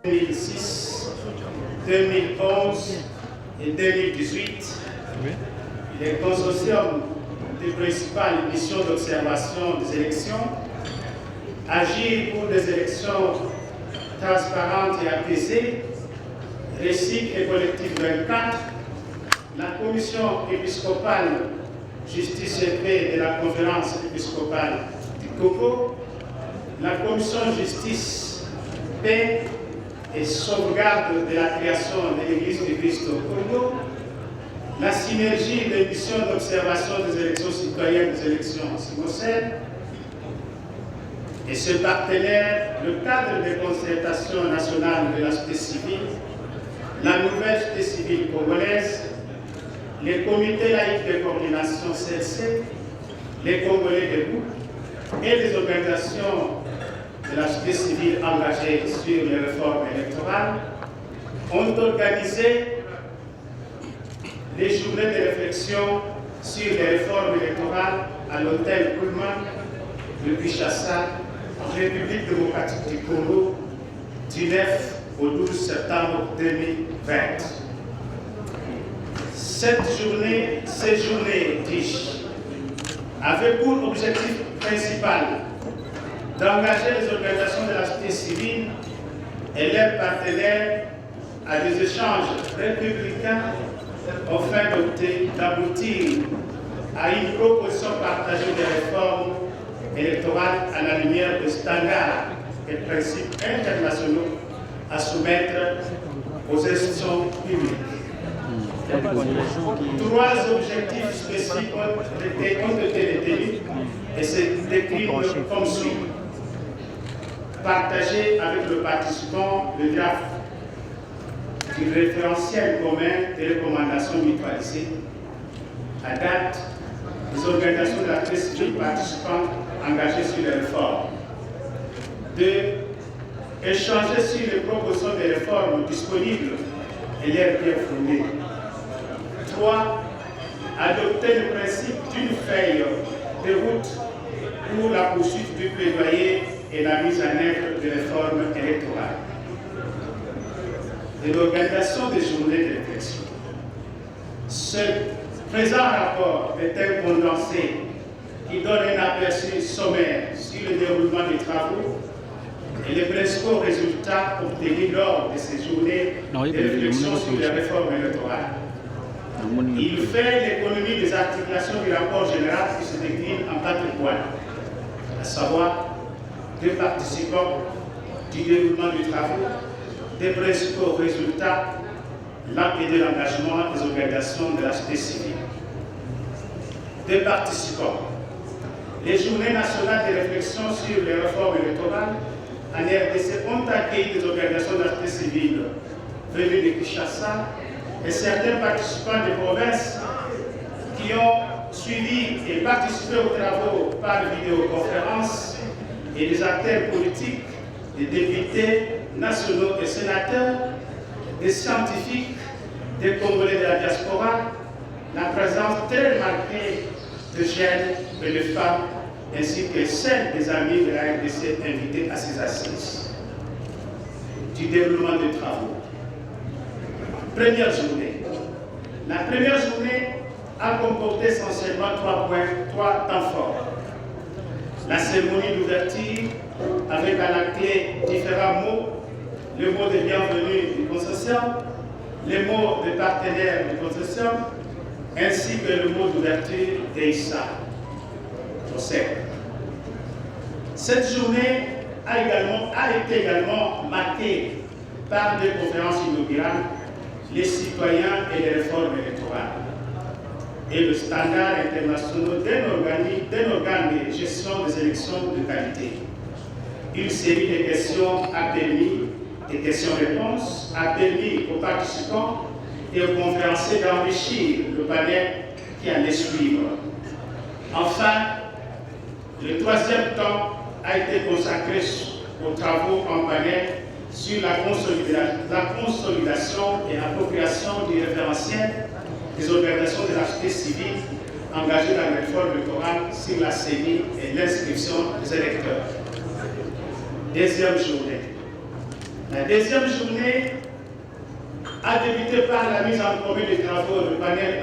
2006, 2011 et 2018, les consortiums des principales missions d'observation des élections, agir pour des élections transparentes et apaisées, récit et collectif 24, la commission épiscopale Justice et Paix de la conférence épiscopale du Congo, la commission Justice, Paix et sauvegarde de la création de l'Église du Christ au Congo, la synergie des missions d'observation des élections citoyennes des élections cimocènes, et ce partenaire, le cadre de concertation nationale de la société civile, la nouvelle société civile congolaise, les comités laïcs de coordination CLC, les Congolais debout et les organisations de la société civile engagées sur les réformes électorales ont organisé les journées de réflexion sur les réformes électorales à l'hôtel Pullman de Kinshasa, République démocratique du Congo, du 9 au 12 septembre 2020. Ces journées riches avaient pour objectif principal d'engager les organisations de la société civile et leurs partenaires à des échanges républicains afin d'aboutir à une proposition partagée des réformes électorales à la lumière des standards et principes internationaux à soumettre aux institutions publiques. Trois objectifs spécifiques ont été détenus et se déclinent comme suit. Partager avec le participant le draft du référentiel commun des recommandations mutualisées. À date, les organisations de la presse civile participantes engagées sur les réformes. 2. Échanger sur les propositions de réformes disponibles et les bien fondées. 3. Adopter le principe d'une feuille de route pour la poursuite du plaidoyer et la mise en œuvre des réformes électorales. De l'organisation des journées de réflexion. Ce présent rapport est un condensé qui donne un aperçu sommaire sur le déroulement des travaux et les principaux résultats obtenus lors de ces journées de réflexion sur les réformes électorales. Il fait l'économie des articulations du rapport général qui se décline en 4 points, à savoir des participants, du déroulement du travail, des principaux résultats et de l'engagement des organisations de la société civile. Des participants. Les journées nationales de réflexion sur les réformes électorales en RDC ont accueilli des organisations de la société civile venues de Kinshasa et certains participants des provinces qui ont suivi et participé aux travaux par vidéoconférence et des acteurs politiques, des députés nationaux et sénateurs, des scientifiques, des Congolais de la diaspora, la présence très marquée de jeunes et de femmes, ainsi que celle des amis de la RDC invités à ces assises. Du déroulement des travaux. Première journée. La première journée a comporté essentiellement 3 points, 3 temps forts. La cérémonie d'ouverture, avec à la clé différents mots, le mot de bienvenue du consortium, les mots de partenaires du consortium, ainsi que le mot d'ouverture d'Eissa. Cette journée a été également marquée par des conférences inaugurales, les citoyens et les réformes électorales, et le standard international d'un organe de gestion des élections de qualité. Une série de questions a permis, des questions-réponses, a permis aux participants et aux conférenciers d'enrichir le panel qui allait suivre. Enfin, le 3e temps a été consacré aux travaux en panel sur la consolidation et l'appropriation du référentiel des organisations de la société civile engagées dans la réforme électorale sur la CENI et l'inscription des électeurs. Deuxième journée. La deuxième journée a débuté par la mise en commun des travaux du panel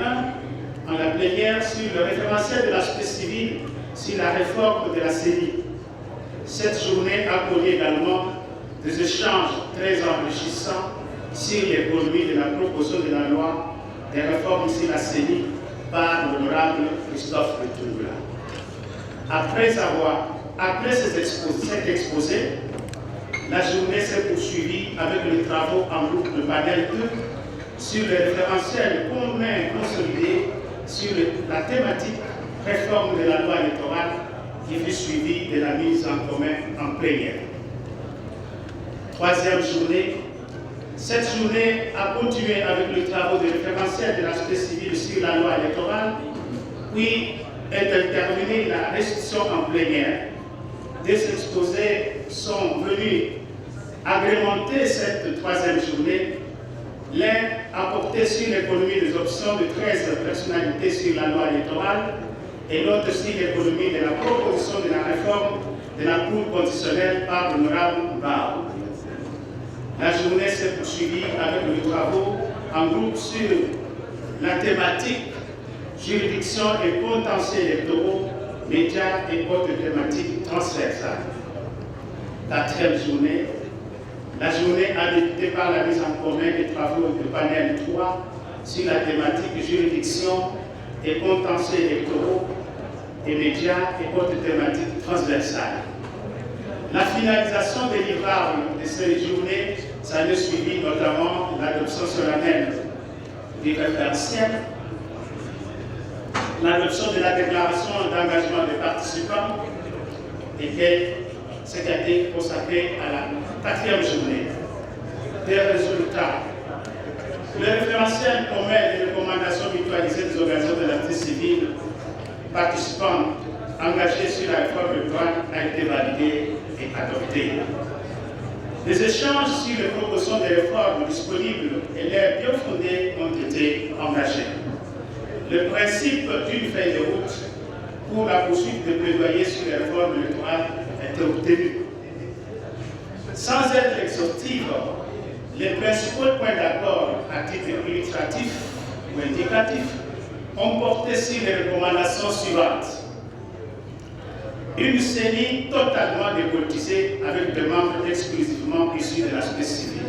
1 en la plénière sur le référentiel de l'aspect civil sur la réforme de la CENI. Cette journée a connu également des échanges très enrichissants sur l'économie de la proposition de la loi des réformes sur la CENI par l'honorable Christophe Lutungula. Après cet exposé, la journée s'est poursuivie avec les travaux en groupe de panel 2 sur le référentiel commun consolidé sur la thématique réforme de la loi électorale qui fut suivie de la mise en commun en plénière. Troisième journée, cette journée a continué avec les travaux de référentiel de l'aspect civil sur la loi électorale, puis est intervenue la restitution en plénière. Des exposés sont venus agrémenter cette troisième journée. L'un a porté sur l'économie des options de 13 personnalités sur la loi électorale et l'autre sur l'économie de la proposition de la réforme de la Cour constitutionnelle par l'honorable Barre. La journée s'est poursuivie avec les travaux en groupe sur la thématique juridiction et contentieux électoraux, médias et autres thématiques transversales. Quatrième journée, la journée a débuté par la mise en commun des travaux du panel 3 sur la thématique juridiction et contentieux électoraux et médias et autres thématiques transversales. La finalisation des livrables de cette journée s'en est suivi notamment l'adoption solennelle du référentiel, l'adoption de la déclaration d'engagement des participants et ce qui a été consacré à la quatrième journée. Des résultats. Le référentiel commun des recommandations mutualisées des organisations de la société civile participants engagés sur la réforme électorale a été validé et adopté. Les échanges sur les propositions de réforme disponibles et leurs bien fondées ont été engagés. Le principe d'une feuille de route pour la poursuite des plaidoyers sur les réformes électorales a été obtenu. Sans être exhaustive, les principaux points d'accord à titre illustratif ou indicatif ont porté sur les recommandations suivantes. Une CENI totalement dépolitisée avec des membres exclusivement issus de l'aspect civil.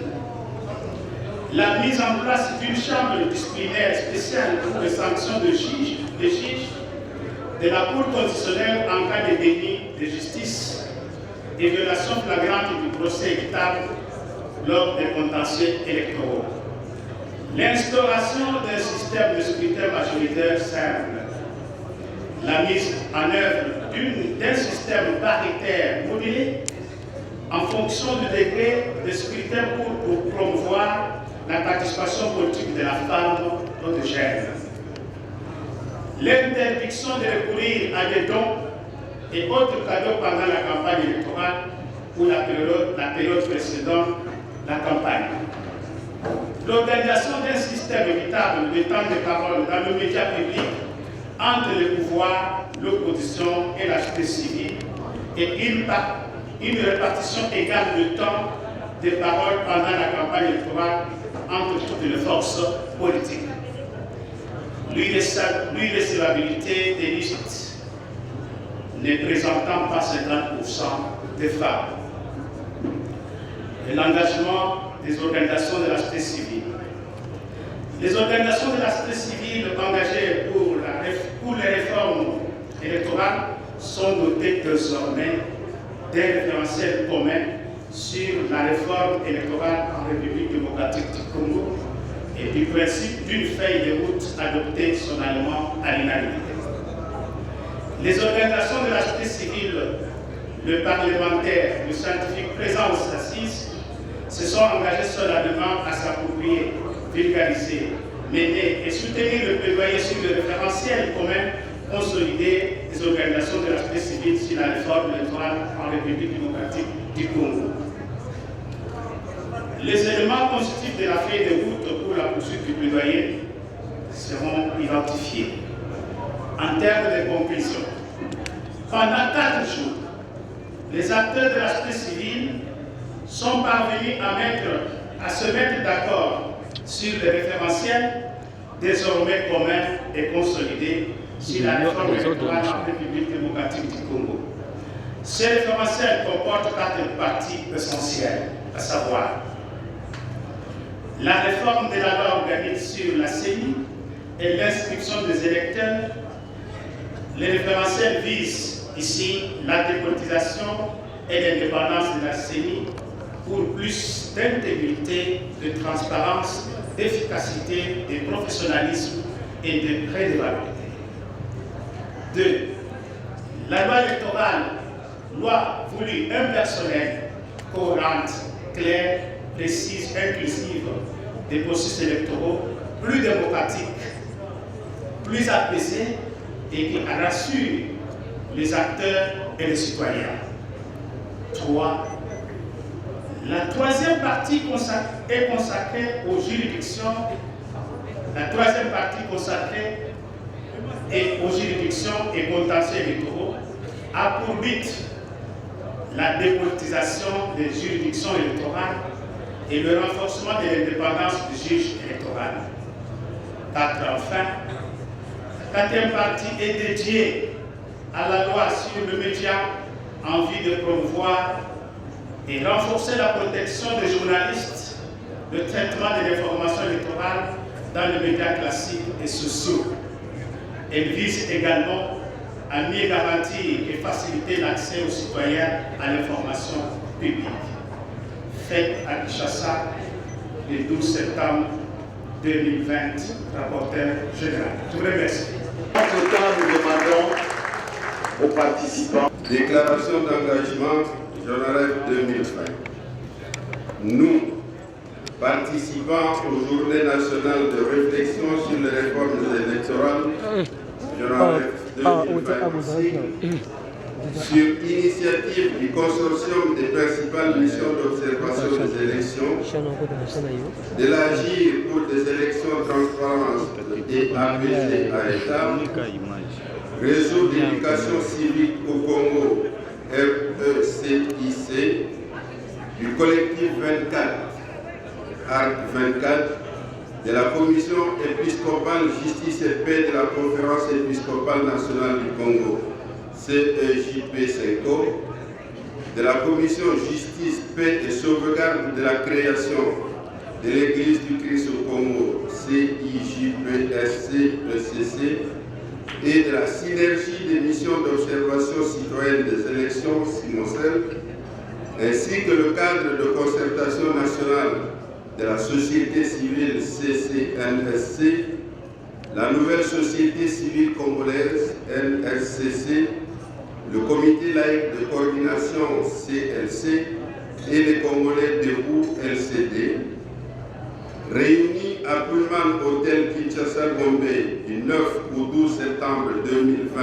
La mise en place d'une chambre disciplinaire spéciale pour les sanctions des juges de la Cour constitutionnelle en cas de déni de justice et violation flagrante du procès équitable lors des contentieux électoraux. L'instauration d'un système de scrutin majoritaire simple. La mise en œuvre d'un système paritaire modulé en fonction du degré de scrutin pour promouvoir la participation politique de la femme ou de genre. L'interdiction de recourir à des dons et autres cadeaux pendant la campagne électorale ou la période précédant la campagne. L'organisation d'un système équitable de temps de parole dans le média public entre le pouvoir, l'opposition et la société civile et une répartition égale de temps de parole pendant la campagne électorale entre toutes les forces politiques. L'irrecevabilité des listes ne présentant pas 50% des femmes. Et l'engagement des organisations de la société civile. Les organisations de la société civile engagées pour les réformes électorales sont dotées désormais d'un référentiel commun sur la réforme électorale en République démocratique du Congo et du principe d'une feuille de route adoptée solennellement à l'unanimité. Les organisations de la société civile, le parlementaire, le scientifique présent aux assises se sont engagés solennellement à s'approprier, vulgariser, mener et soutenir le plaidoyer sur le référentiel commun consolidé des organisations de la société civile sur la réforme électorale en République démocratique du Congo. Les éléments constitutifs de la feuille de route pour la poursuite du plaidoyer seront identifiés. En termes de conclusion, pendant 4 jours, les acteurs de la société civile sont parvenus à se mettre d'accord sur le référentiel désormais commun et consolidé sur la réforme électorale en République démocratique du Congo. Ce référentiel comporte 4 parties essentielles, à savoir la réforme de la loi organique sur la CENI et l'inscription des électeurs. Le référentiel vise ici la dépolitisation et l'indépendance de la CENI pour plus d'intégrité, de transparence, d'efficacité, de professionnalisme et de redevabilité. 2. La loi électorale, loi voulue impersonnelle, cohérente, claire, précise, inclusive des processus électoraux, plus démocratiques, plus apaisés et qui rassure les acteurs et les citoyens. 3. La troisième partie est consacrée aux juridictions. La troisième partie consacrée aux juridictions et contentieux électoraux a pour but la dépolitisation des juridictions électorales et le renforcement de l'indépendance du juge électoral. 4. Enfin, la quatrième partie est dédiée à la loi sur le média en vue de promouvoir et renforcer la protection des journalistes, le traitement de l'information électorale dans les médias classiques et sociaux. Elle vise également à mieux garantir et faciliter l'accès aux citoyens à l'information publique. Faite à Kinshasa le 12 septembre 2020, rapporteur général. Je vous remercie. En ce temps, nous demandons aux participants déclaration d'engagement Jonaref 2020. Nous, participants aux journées nationales de réflexion sur les réformes électorales, Jonaref 2020, sur initiative du consortium des principales missions d'observation des élections, d'élargir pour des élections transparentes et apaisées à l'État, réseau d'éducation civique au Congo, RECIC, du collectif 24, ARC 24, de la Commission épiscopale Justice et Paix de la Conférence épiscopale nationale du Congo, CEJP-5O, de la Commission Justice, Paix et Sauvegarde de la création de l'Église du Christ au Congo, CIJPSC-ECC, et de la synergie des missions d'observation citoyenne des élections, SIMOCEL, ainsi que le cadre de concertation nationale de la société civile CCNSC, la nouvelle société civile congolaise NRCC, le comité laïque de coordination CLC et les Congolais debout LCD, réunis à Pullman Hotel Kinshasa Gombe du 9 au 12 septembre 2020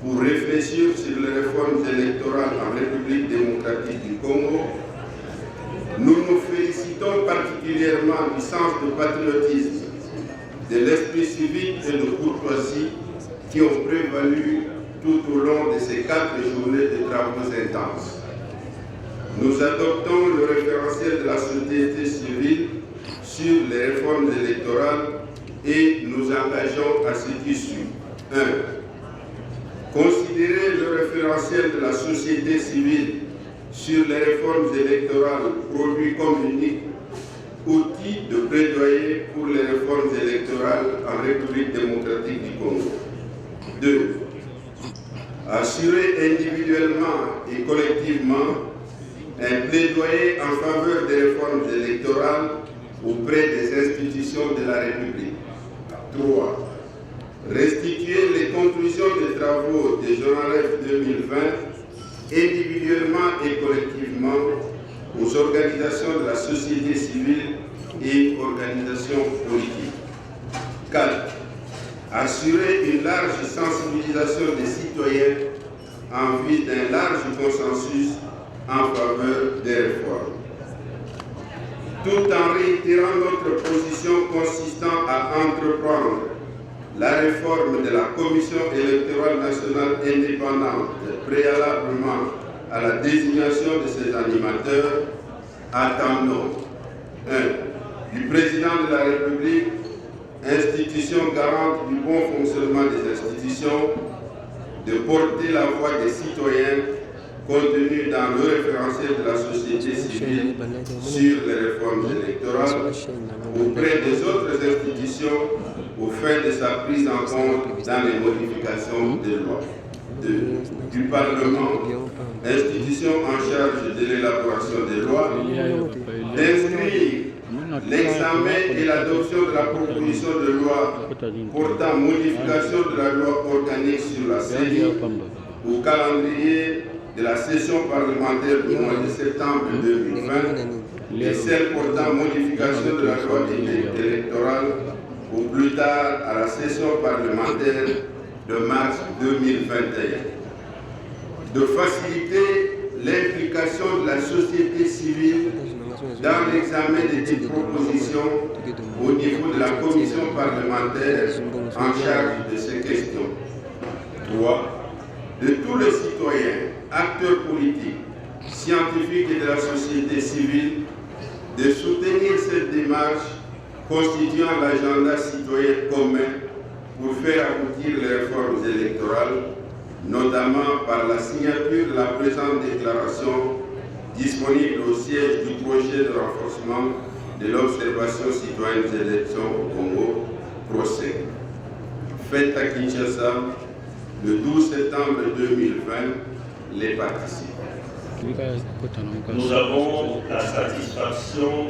pour réfléchir sur les réformes électorales en République démocratique du Congo, nous nous félicitons particulièrement du sens de patriotisme, de l'esprit civique et de courtoisie qui ont prévalu tout au long de ces 4 journées de travaux intenses. Nous adoptons le référentiel de la société civile sur les réformes électorales et nous engageons à ce qui suit. 1. Considérer le référentiel de la société civile sur les réformes électorales produit comme unique outil de plaidoyer pour les réformes électorales en République démocratique du Congo. 2. Assurer individuellement et collectivement un plaidoyer en faveur des réformes électorales auprès des institutions de la République. 3. Restituer les conclusions des travaux des Jonaref 2020 individuellement et collectivement aux organisations de la société civile et organisations politiques. 4. Assurer une large sensibilisation des citoyens en vue d'un large consensus en faveur des réformes. Tout en réitérant notre position consistant à entreprendre la réforme de la Commission électorale nationale indépendante préalablement à la désignation de ses animateurs, attendons 1. Du président de la République, institution garante du bon fonctionnement des institutions, de porter la voix des citoyens contenue dans le référentiel de la société civile sur les réformes électorales auprès des autres institutions aux fins de sa prise en compte dans les modifications des lois. 2. Du Parlement, institution en charge de l'élaboration des lois, d'inscrire l'examen et l'adoption de la proposition de loi portant modification de la loi organique sur la série au calendrier de la session parlementaire du mois de septembre 2020 et celle portant modification de la loi électorale au plus tard à la session parlementaire de mars 2021. De faciliter l'implication de la société civile dans l'examen des petites propositions au niveau de la commission parlementaire en charge de ces questions. 3. De tous les citoyens, acteurs politiques, scientifiques et de la société civile, de soutenir cette démarche constituant l'agenda citoyen commun pour faire aboutir les réformes électorales, notamment par la signature de la présente déclaration disponible au siège du projet de renforcement de l'observation citoyenne des élections au Congo, PROCEC. Faite à Kinshasa le 12 septembre 2020, les participants. Nous avons la satisfaction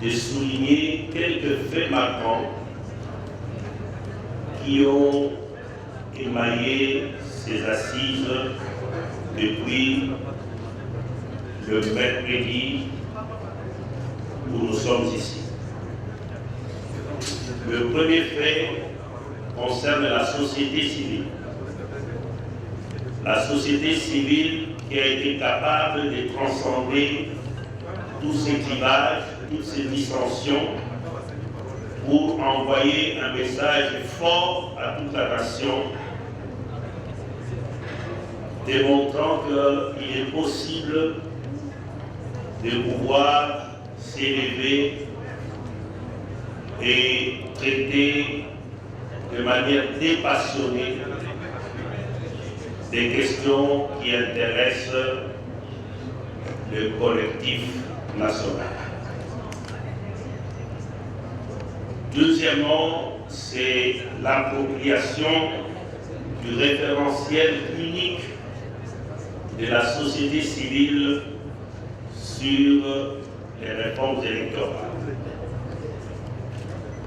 de souligner quelques faits marquants qui ont émaillé ces assises depuis le mercredi où nous sommes ici. Le premier fait concerne la société civile. La société civile qui a été capable de transcender tous ces clivages, toutes ces dissensions pour envoyer un message fort à toute la nation, démontrant qu'il est possible de pouvoir s'élever et traiter de manière dépassionnée des questions qui intéressent le collectif national. Deuxièmement, c'est l'appropriation du référentiel unique de la société civile sur les réformes électorales.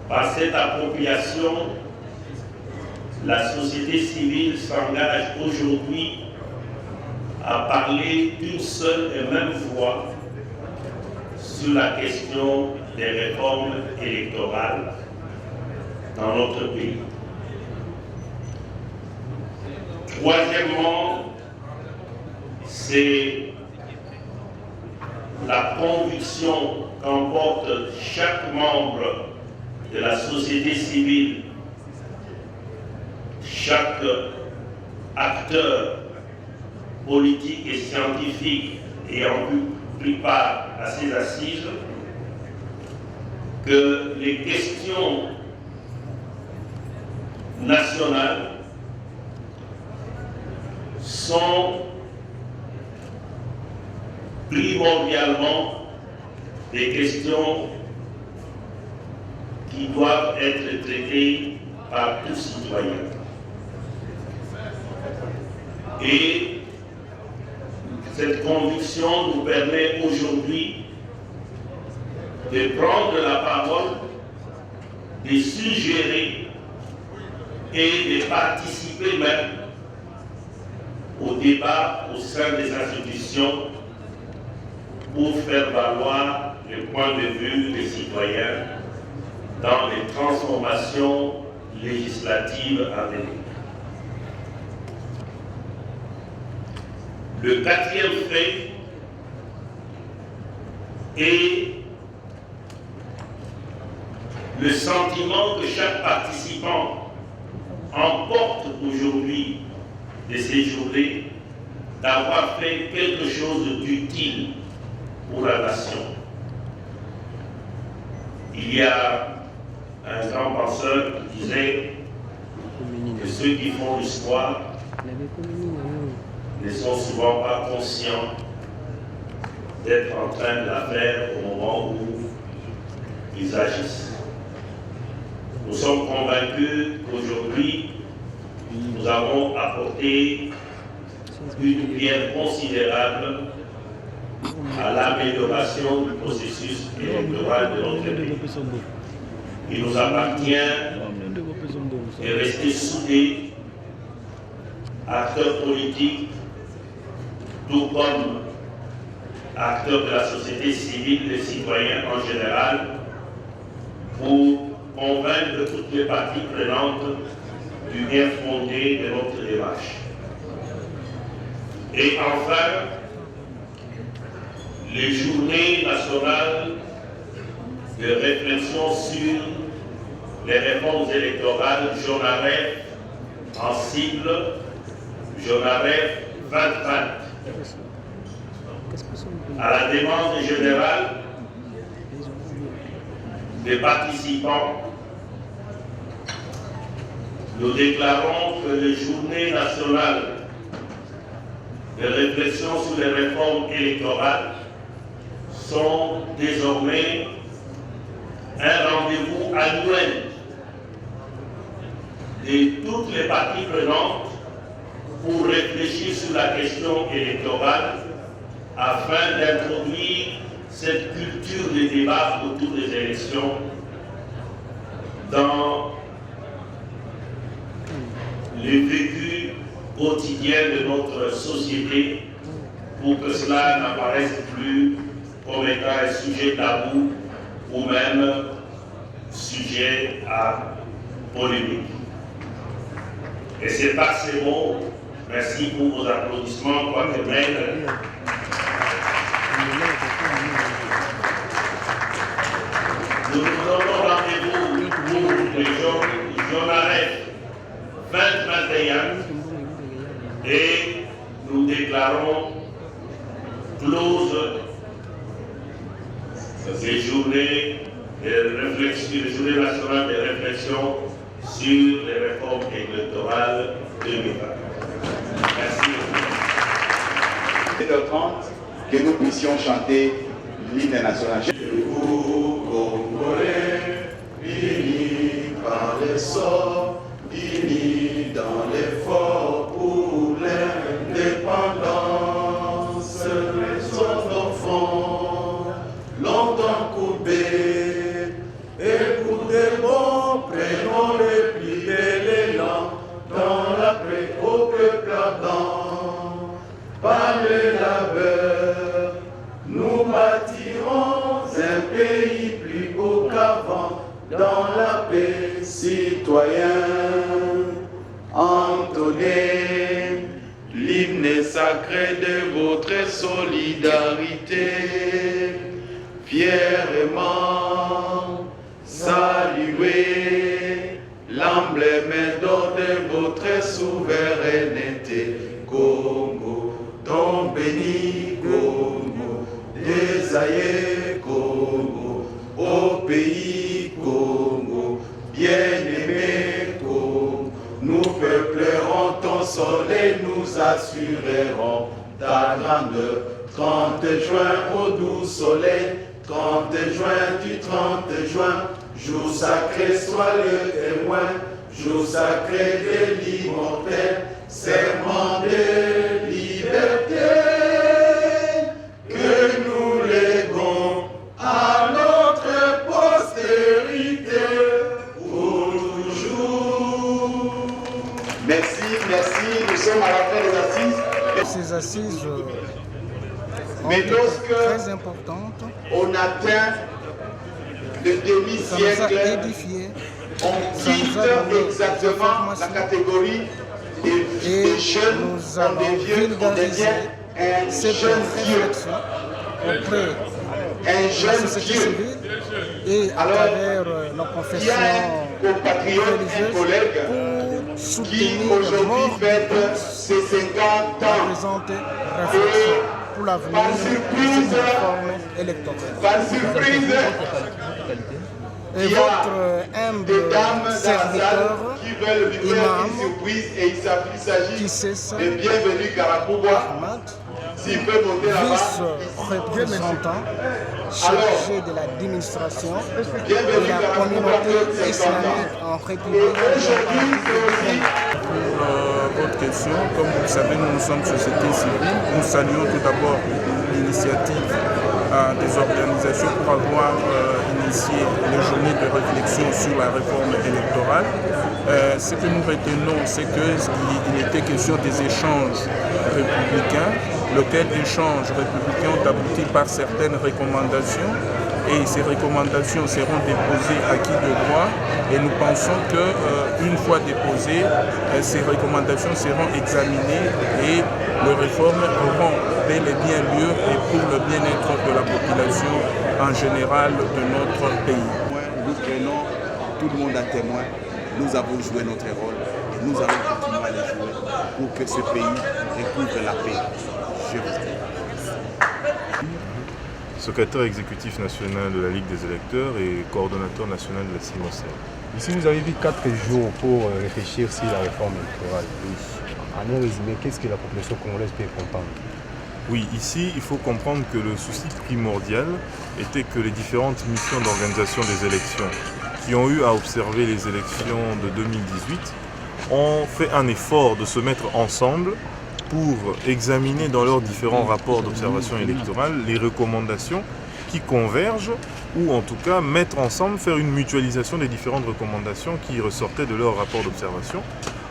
Par cette appropriation, la société civile s'engage aujourd'hui à parler d'une seule et même voix sur la question des réformes électorales dans notre pays. Troisièmement, c'est la conviction qu'emporte chaque membre de la société civile, chaque acteur politique et scientifique ayant pris part à ces assises, que les questions nationales sont primordialement des questions qui doivent être traitées par tout citoyen. Et cette conviction nous permet aujourd'hui de prendre la parole, de suggérer et de participer même au débat au sein des institutions pour faire valoir le point de vue des citoyens dans les transformations législatives à venir. Le quatrième fait est le sentiment que chaque participant emporte aujourd'hui de ces journées d'avoir fait quelque chose d'utile pour la nation. Il y a un grand penseur qui disait que ceux qui font l'histoire ne sont souvent pas conscients d'être en train de la faire au moment où ils agissent. Nous sommes convaincus qu'aujourd'hui, nous avons apporté une pierre considérable à l'amélioration du processus électoral de notre pays. Il nous appartient de rester soudés, acteurs politiques, tout comme acteurs de la société civile, les citoyens en général, pour convaincre toutes les parties prenantes du bien fondé de notre démarche. Et enfin, les journées nationales de réflexion sur les réformes électorales JONAREF en cible, JONAREF 2020. À la demande générale des participants, nous déclarons que les journées nationales de réflexion sur les réformes électorales sont désormais un rendez-vous annuel de toutes les parties prenantes pour réfléchir sur la question électorale afin d'introduire cette culture de débat autour des élections dans le vécu quotidien de notre société pour que cela n'apparaisse plus comme étant un sujet tabou ou même sujet à polémique. Et c'est par ces mots, merci pour vos applaudissements, quoique maigres. Nous nous donnons rendez-vous pour les JONAREF 2021 et nous déclarons close les journées nationales de réflexion sur les réformes électorales 2020. Merci. 7h30, que nous puissions chanter l'hymne national. Vous, Congolais, unis par les sorts, unis dans l'effort pour l'indépendance, les enfants, longtemps courbés, écoutez-moi, prenons les plis de l'élan, dans la paix au peuple ardent, par le labeur, nous bâtirons un pays plus beau qu'avant, dans la paix, citoyens. Entonnez l'hymne sacré de votre solidarité, fièrement saluez l'emblème d'or de votre souveraineté. Congo, ton béni, Congo, désaillé Congo, au pays Congo, bien-aimé Congo, nous peuplerons ton soleil, nous assurerons ta grandeur. 30 juin au doux soleil, 30 juin du 30 juin, jour sacré soit le témoin, jour sacré de l'immortel, serment de liberté, que nous léguons à notre postérité pour toujours. Merci, nous sommes à la fin des assises. Ces assises mais lorsque très importantes, on atteint le demi-siècle, on quitte exactement la catégorie des jeunes, nous allons vulgariser cette réflexion auprès de la société civile et à travers nos confessions religieuses pour soutenir qui aujourd'hui fête ses 50 ans. la présente réflexion. pour l'avenir de cette réforme électorale. Par surprise, Et votre humble serviteur, qui veulent lui faire imam, une surprise et il s'agit Cissé de Bienvenue Karakoubwa. Ahmad, S'il peut monter là-bas. vice-représentant chargé de l'administration de Bienvenue la Karakoubwa. communauté islamique en République démocratique. Pour votre question, comme vous le savez, nous sommes société civile. Nous saluons tout d'abord l'initiative des organisations pour avoir initié les journées de réflexion sur la réforme électorale. Ce que nous retenons, c'est qu'il était question des échanges républicains, lesquels échanges républicains ont abouti par certaines recommandations. Et ces recommandations seront déposées à qui de droit. Et nous pensons qu'une fois déposées, ces recommandations seront examinées et les réformes auront bel et bien lieu et pour le bien-être de la population en général de notre pays. Nous prenons tout le monde à témoin. Nous avons joué notre rôle et nous allons continuer à le jouer pour que ce pays recouvre la paix. Je vous remercie. Secrétaire exécutif national de la Ligue des électeurs et coordonnateur national de la CIMOCEL. Ici, vous avez vu 4 jours pour réfléchir sur la réforme électorale. En un résumé, qu'est-ce que la population congolaise peut comprendre? Oui, ici, il faut comprendre que le souci primordial était que les différentes missions d'organisation des élections qui ont eu à observer les élections de 2018 ont fait un effort de se mettre ensemble pour examiner dans leurs différents rapports d'observation électorale les recommandations qui convergent ou en tout cas mettre ensemble, faire une mutualisation des différentes recommandations qui ressortaient de leur rapport d'observation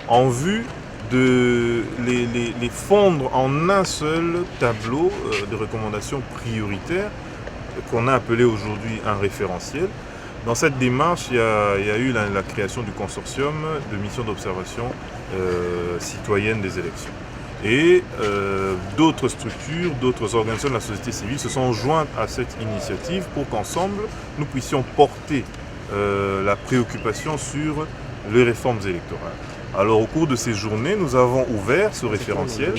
en vue de les fondre en un seul tableau de recommandations prioritaires qu'on a appelé aujourd'hui un référentiel. Dans cette démarche, il y a eu la création du consortium de missions d'observation citoyenne des élections. Et d'autres structures, d'autres organisations de la société civile se sont jointes à cette initiative pour qu'ensemble, nous puissions porter la préoccupation sur les réformes électorales. Alors au cours de ces journées, nous avons ouvert ce référentiel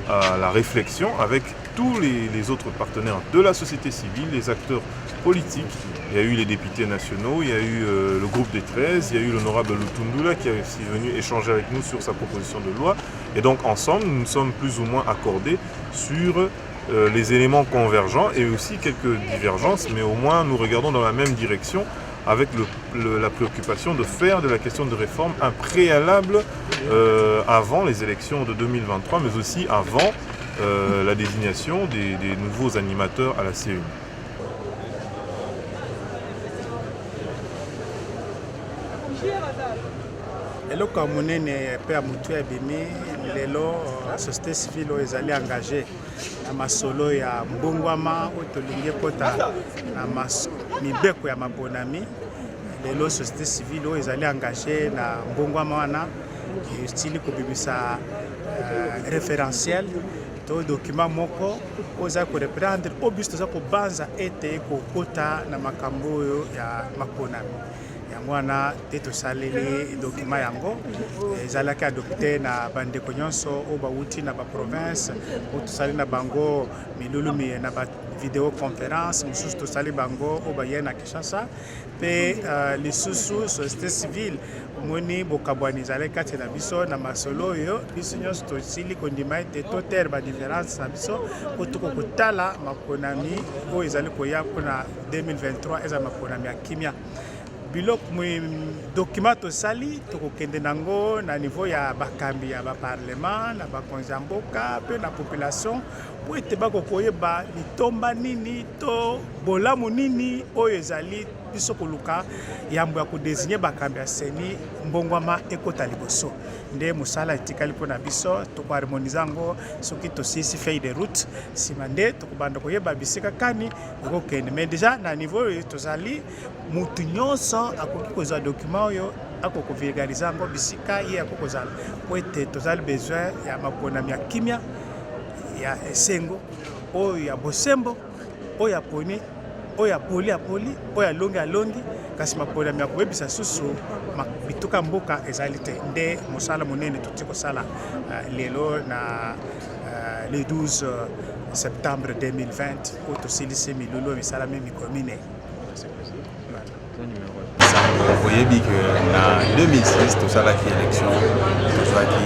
à la réflexion avec tous les autres partenaires de la société civile, les acteurs politiques. Il y a eu les députés nationaux, il y a eu le groupe des 13, il y a eu l'honorable Lutundula qui est aussi venu échanger avec nous sur sa proposition de loi. Et donc ensemble, nous nous sommes plus ou moins accordés sur les éléments convergents et aussi quelques divergences, mais au moins nous regardons dans la même direction avec la préoccupation de faire de la question de réforme un préalable avant les élections de 2023, mais aussi avant la désignation des nouveaux animateurs à la CENI. eloko ya monene mpe ya motu ya bimi lelo société civile oyo ezali engagé na masolo ya mbongwama oyo tolingi ekota na mibeko ya mabonami. Lelo société civile oyo ezali engagé na mbongwama wana estili kobimisa référentiel to document moko oyo ezali koreprendre oyo biso toza kobanza ete kokota na makambo oyo ya maponami. Yango wana te tosaleli document yango ezalaki adopte na bandeko nyonso oyo bauti na baprovince oyo tosali na bango milulu na bavideo conférence mosusu tosali bango oyo baye na Kinshasa mpe lisusu société civile omoni bokabwani ezalaki kati na biso na masolo oyo biso nyonso tosili kondima ete totere badifférence na biso po tokokotala maponami oyo ezali koya mpona 2023 eza maponami ya kimia. Biloko document tosali tokokende nango na niveau ya bakambi ya baparlement na bakonzi ya mboka mpe na population po ete bakokoyeba litomba nini to bolamu nini oyo ezali biso koluka yambo ya kodesigne bakambi ya seni mbongwama ekota liboso nde mosala etikali mpona biso tokoharmonize yango soki tosisi feuille de route nsima nde tokobanda koyeba bisika kani ekokende mais déjà na niveau oyo tozali mutu nyonso akoki kozwa document oyo akokovulgarize yango bisika ye akokozala po ete tozali besoin ya maponami ya kimia ya esengo oyo ya bosembo oyo ya poni oyo ya poli oyo ya longi kasi maponami ya koyebisa susu bituka mboka ezali te nde mosala monene toti kosala lelo na le 12 septembre 2020 otosilisi milulu misalami mikomine. Vous voyez bien que en 2006, tout ça là qui élection, tout ça qui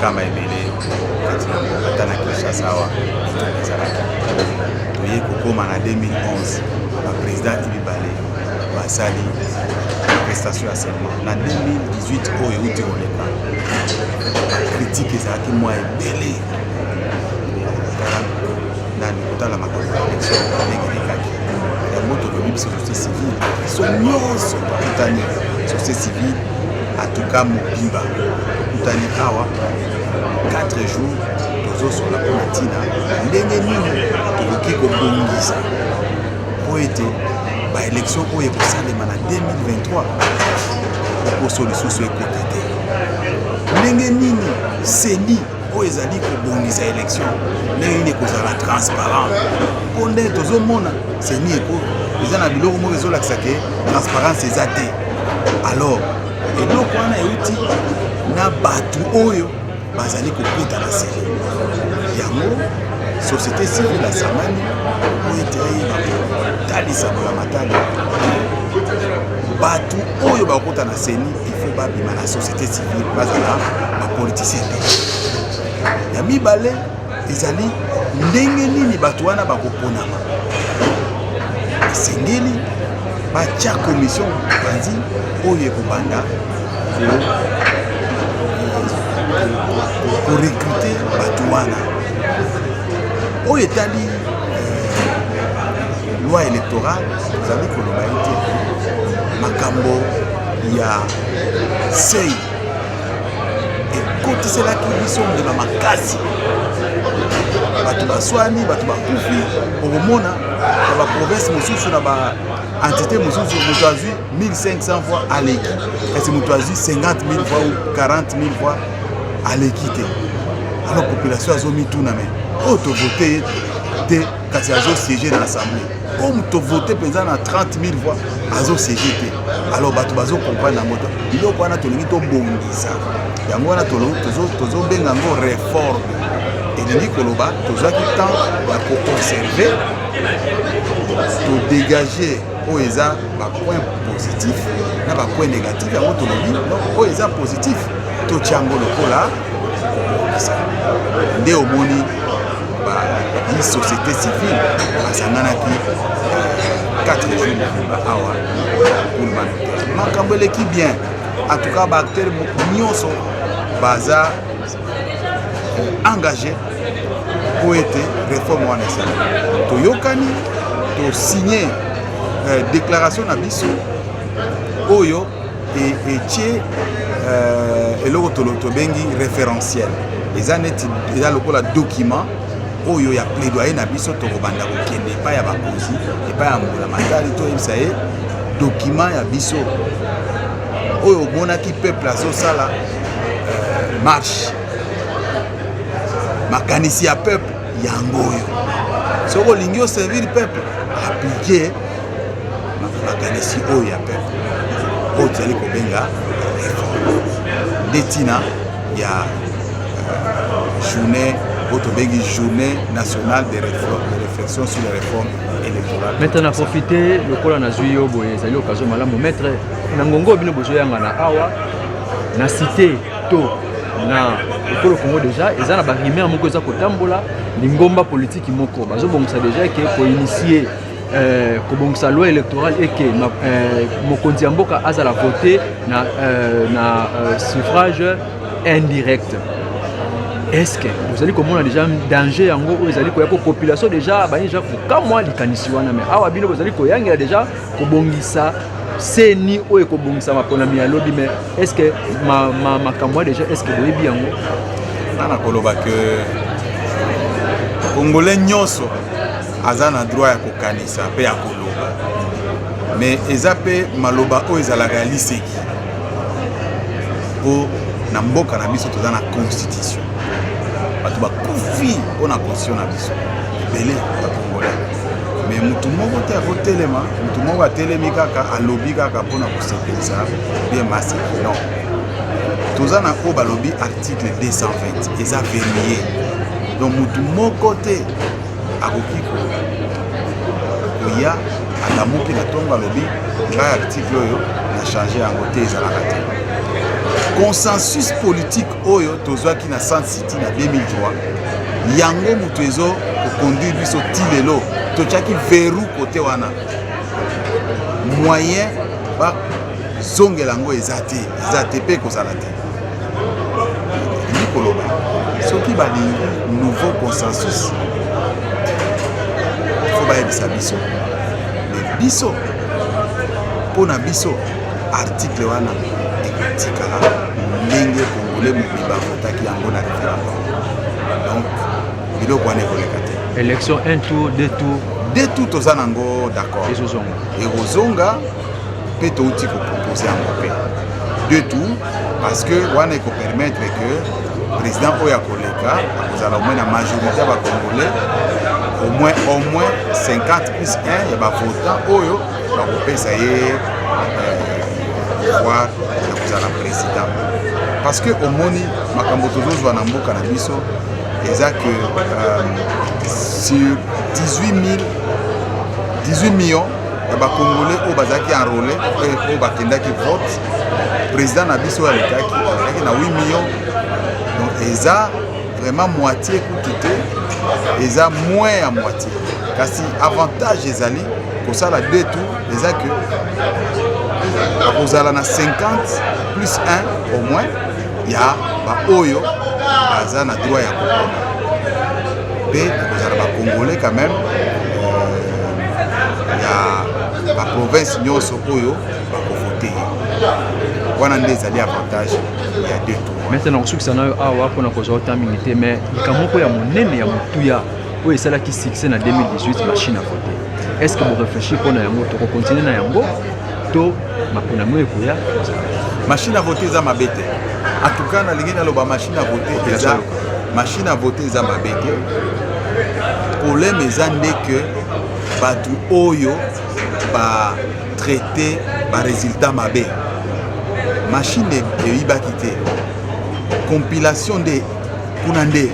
kama emele, katana Kinshasa, tout y est comme en 2011, le président Ibi Balé, Basali, prestation à seulement. En 2018, au Yéhouti on est pas. Critique ça qui moi est belé. Dans le côté de la élection, moto de société civile sont nyonso bakutani société civile atuka mobimba bakutani awa 4 jours tozosola mpona ntina ndenge nini tokoki kobongisa po ete baélection oyo ekosalema na 2023 poso lisusu ekota te ndenge nini seni oyo ezali kobongisa élection ndenge nini ekozala transparent mpo nde tozomona seni eko eza na biloko moko ezolakisa ke transparence eza te. Alors eloko wana euti na bato oyo bazali kokota na seni yango société civile asamani oyo ete bakotalisa matali bato oyo bakota na seni ifo babima na société civile bazala bapoliticien te. Ya mibale ezali ndenge nini bato wana bakoponama esengeli batia commission banzi oyo ekobanda korekrute bato wana oyo etali loi électorale tozali koloba ete makambo ya sei ekotiselaki biso mbeba makasi bato baswani bato bakufi okomona na baprovince mosusu na baentité mosusu moto azwi 1500 fois aleki kasi moto azwi 50 000 fois ou 40 000 fois aleki te. Alors population azomituna me oyo tovote te kasi azosiége na assemblée oyo tovote mpenza na 30 000 fois azosiége te. Alors bato bazokomprendre yango biloko wana tolingi tobongisa yango wana tozobenga yango réforme elingi koloba tozwaki temps ya koconserve todégage oyo eza bapoint positif na bapoint négatif yango tolobi oyo eza positif totyango lokola kobongisa nde omoni société civile basanganaki 4 jours mobimba awa pour makambo eleki bien en tout cas baacteur nyonso baza engagé po ete réforme wana esala toyokani tosigné déclaration na biso oyo etie eloko tobengi référentiel eza neti eza lokola document oyo ya plaidoyer na biso tokobanda kokende epai ya bakonzi epai ya mbula matali toyebisa ye document ya biso oyo omonaki peuple azosala marche makanisi ya peuple yango oyo soki olingi oservir peuple aplike makanisi oyo ya peuple oyo tozali kobenga nde ntina ya journée oyo tobengi journée nationale de réflexion sur les réformes électorales. Maintenant profiter lokola nazwi yo boye ezali occasion malamu maître na ngongo bino bozoyanga na awa na cité to na ekolo Congo déjà eza na barime moko eza kotambola lingomba politique moko bazobongisa déjà ke koinitier kobongisa loi électorale et que mokonzi ya mboka azala voter na suffrage indirect. Est-ce que vous allez comment déjà danger en gros vous allez quoi population déjà ba déjà quand moi likanisi wana mais awa bino vous allez koyangela déjà kobongisa seni oyo kobongisa maponami ya lobby mais est-ce que ma kamwa déjà est-ce que boyebi yango nana koloba que congolais nyonso aza na droit ya kokanisa pe ya koloba mais eza pe maloba oyo ezalaka liseki po na mboka na biso toza na constitution bato bakufi mpona constitution na biso ebele bakongolais mais mutu moko te akotelema mutu moko atelemi kaka alobi kaka mpona kosepelisa bien maseki non toza na oyo balobi article 220 eza verrouillé Donc mutu moko te akoki koya alamuki na ntongo alobi ngai article oyo na change yango te ezalaka te. Consensus politique oyo tozwaki na Sun City na 2003 yango mutu ezo koconduire biso ti lelo totiaki verrou kote wana moyen bazongela yango eza te mpe kozala te. Koloba soki balingi nouveau consensus fo bayebisa biso mais biso mpona biso article wana ekotikala ndenge congolais mobimba avotaki yango na référendum. Donc biloko wana ekoleka te. Élection 1 tour 2 tours 2 tours toza nango d'accord ekozonga mpe touti kopropose yango mpe 2 tours parce que wana ekopermettre que président Oya Koleka, vous allez au moins la majorité va congolais, au moins 50 plus 1, il y a des votants Oyo, va couper ça y est, voir vous allez le président. Parce que au Moni, Makambotozo Zwanambo Canabiso, il y a que sur 18 millions, il y a des Congolais au Bazaki enrôlés, au Bakenda qui vote, président Nabiso à l'État qui a 8 millions. Donc, ils ont vraiment moitié coûté, ils ont moins à moitié. Car si avantage les alliés, pour ça, la 2 tours, ils ont que vous avez 50 plus 1 au moins, il y a Oyo, ils ont droit à Kokona. Mais vous avez les Congolais quand même, il y a la province Nyoso Oyo, qui va voter. Voilà des alliés avantage, il y a 2 tours. Maintenant, ce que ça a pour nous causer autant milité, mais il y a un monnaie et un moutuya où c'est là qui succès en 2018 machine à voter. Est-ce que vous réfléchissez pour nous continuer à yango to makuna mwekoya machine à voter za mabete. En tout cas, na lingine loba machine à voter eza machine à voter za mabete. Problème ezande que batu oyo ba traiter ba résultat mabé. Machine de ibakité. Compilation de kunande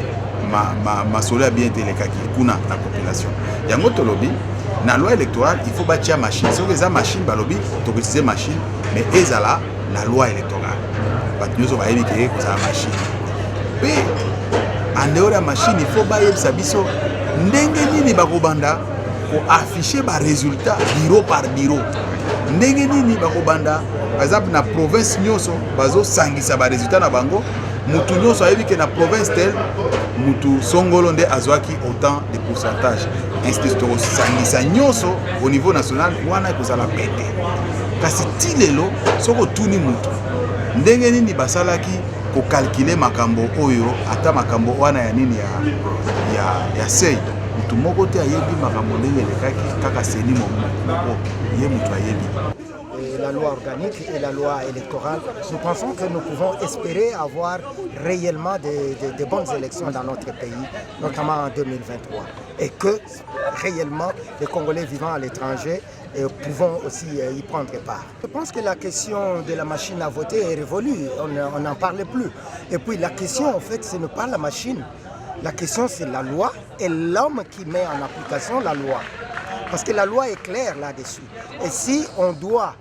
ma solo bien telekaki kuna la compilation yango tolobi na loi électorale il faut bâtir machine so que ça machine balobi to utiliser machine mais ezala la loi électorale batnyoso ba yebike ko za machine pe en dehors de machine il faut ba yebisa biso ndenge nini bakobanda ko afficher ba résultat bureau par bureau ndenge nini bakobanda par exemple na province nyoso bazo sangisa ba résultat na bango mutu nyonso ayebi ke na province tel mutu songolo nde azwaki autant de pourcentage instituto sangisa nyonso au niveau national wana ekozala pete kasi ti lelo soko tuni mutu ndenge nini basalaki kokalkile makambo oyo ata makambo wana ya nini ya sei mutu moko te ayebi makambo ndenge elekaki kaka seni moko ye mutu ayebi. La loi organique et la loi électorale, nous pensons que nous pouvons espérer avoir réellement de bonnes élections dans notre pays, notamment en 2023. Et que réellement les Congolais vivant à l'étranger pouvons aussi y prendre part. Je pense que la question de la machine à voter est révolue, on n'en parle plus. Et puis la question en fait ce n'est pas la machine, la question c'est la loi et l'homme qui met en application la loi. Parce que la loi est claire là-dessus. Et si on doit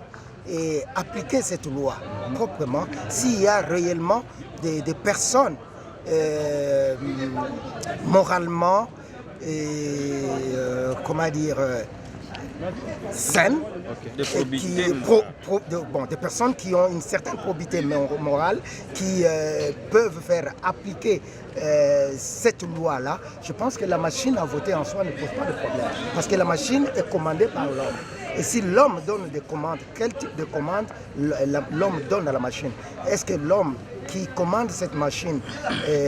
appliquer cette loi proprement, s'il y a réellement des personnes moralement comment dire saines, des personnes qui ont une certaine probité morale, qui peuvent faire appliquer cette loi-là, je pense que la machine à voter en soi ne pose pas de problème. Parce que la machine est commandée par l'homme. Et si l'homme donne des commandes, quel type de commande l'homme donne à la machine? Est-ce que l'homme qui commande cette machine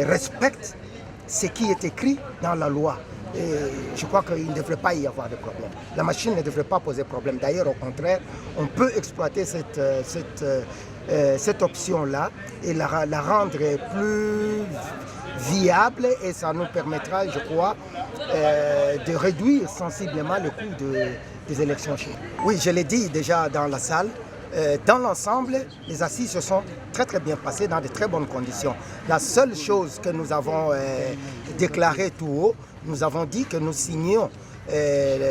respecte ce qui est écrit dans la loi? Et je crois qu'il ne devrait pas y avoir de problème. La machine ne devrait pas poser problème. D'ailleurs, au contraire, on peut exploiter cette option-là et la rendre plus viable et ça nous permettra, je crois, de réduire sensiblement le coût des élections chez nous. Oui, je l'ai dit déjà dans la salle, dans l'ensemble, les assises se sont très bien passées dans de très bonnes conditions. La seule chose que nous avons déclarée tout haut, nous avons dit que nous signions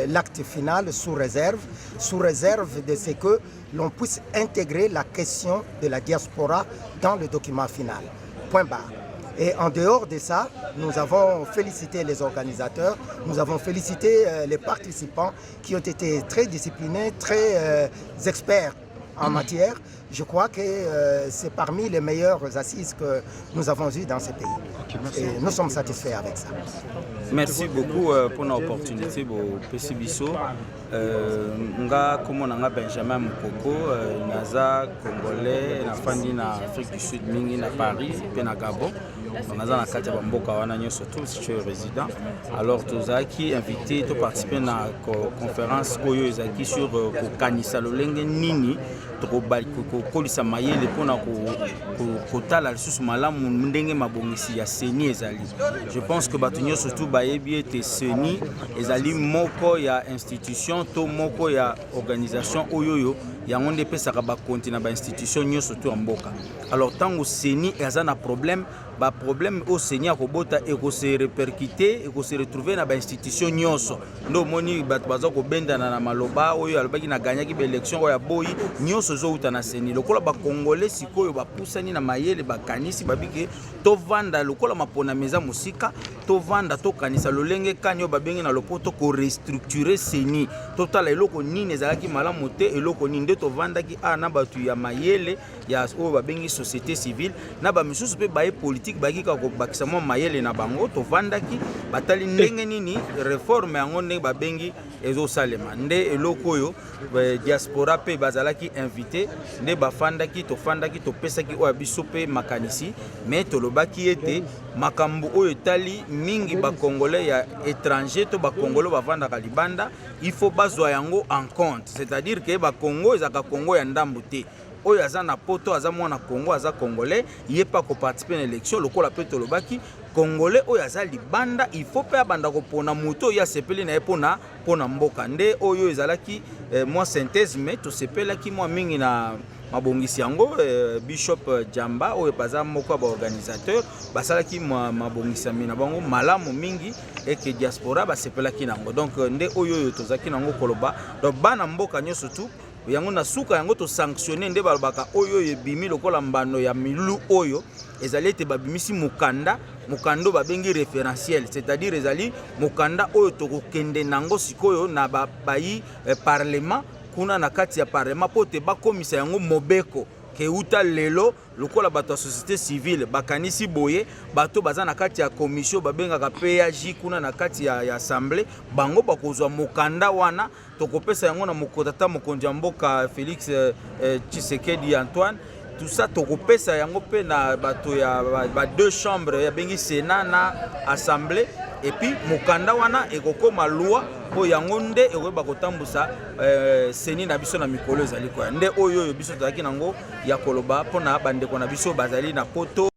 l'acte final sous réserve de ce que l'on puisse intégrer la question de la diaspora dans le document final. Point barre. Et en dehors de ça, nous avons félicité les organisateurs, nous avons félicité les participants qui ont été très disciplinés, très experts en matière. Je crois que c'est parmi les meilleures assises que nous avons eues dans ce pays. Et nous sommes satisfaits avec ça. Merci beaucoup pour l'opportunité pour PCBISO. Nga comme nanga Benjamin Mukoko, naza congolais, nafandi na Afrique du Sud mingi na Paris, pe na Gabon. Naza na kati ya mboka wana nyoso tout si tu es résident. Alors tozaki invité to participer na conférence oyo ezaki sur kokanisa lolenge nini kokolisa mayele mpona kotala lisusu malamu ndenge mabongisi ya seni ezali. Je pense que bato nyonso surtout bayebi ete seni ezali moko ya institution to moko ya organisation oyoyo yango nde epesaka bakonti na bainstitution nyonso to ya mboka. Alors ntango seni eza na problème au seni akobota ekose répercuter ekose retrouver na bainstitution nyonso ndo omoni bato baza kobendana na maloba oyo alobaki na ganyaki baélection oyo ya boyi nyonso ezouta na seni lokola bakongole sikoyo bapusani na mayele bakanisi babike tovanda lokola mapona meza mosika tovanda tokanisa lolenge kani oyo babengi na lopoto korestructure seni totala eloko nini ezalaki malamu te eloko nini nde tovandaki na bato ya mayele ya oyo babengi société civile na bamisusu mpe baye politique bakika kobakisa mwa mayele na bango tovandaki batali ndenge nini réforme yango ndenge babengi ezosalema nde eloko oyo diaspora mpe bazalaki invité nde bafandaki tofandaki topesaki oyo biso mpe makanisi mais tolobaki ete makambo oyo etali mingi bakongolais ya étranger to bakongolais bavandaka libanda il faut bazwa yango en compte, c'est-à-dire que bakongo ezaka kongo ya ndambo te oyo aza na poto aza mwana Congo aza congolais ye pa ko participer na élection lokola pe tolobaki congolais oyo aza libanda il faut pe abanda ko pona moto ya sepeli na pona mboka nde oyo ezalaki moi synthèse mais to sepelaki moi mingi na mabongisi yango Bishop Jamba oyo baza moko ba organisateur basalaki mabongisi na bango malamu mingi eke diaspora basepelaki nango donc nde oyo tozaki nango koloba donc bana mboka nyoso tout yango na suka yango to sanctionner nde balobaka oyo ebimi lokola mbano ya milu oyo ezali ete babimisi mukanda babengi référentiel, c'est-à-dire ezali mukanda oyo tokokende nango sikoyo na bayi parlement kuna na kati ya parlement pote bakomisa yango mobeko keuta lelo lokola bato ya société civile bakanisi boye bato baza na kati ya commission babengaka PAJ kuna na kati ya assemblée bango bakozwa mokanda wana tokopesa yango na mokotata mokonzi ya mboka Félix Tshisekedi Antoine tout ça tokopesa yango pe na bato ya deux chambres ya bengi Sénat na assemblée et puis mokanda wana ekokoma loi po yango nde ekoyeba kotambusa seni na biso na mikolo ezali koya nde oyo biso tozalaki nango ya koloba mpona bandeko na biso bazali na poto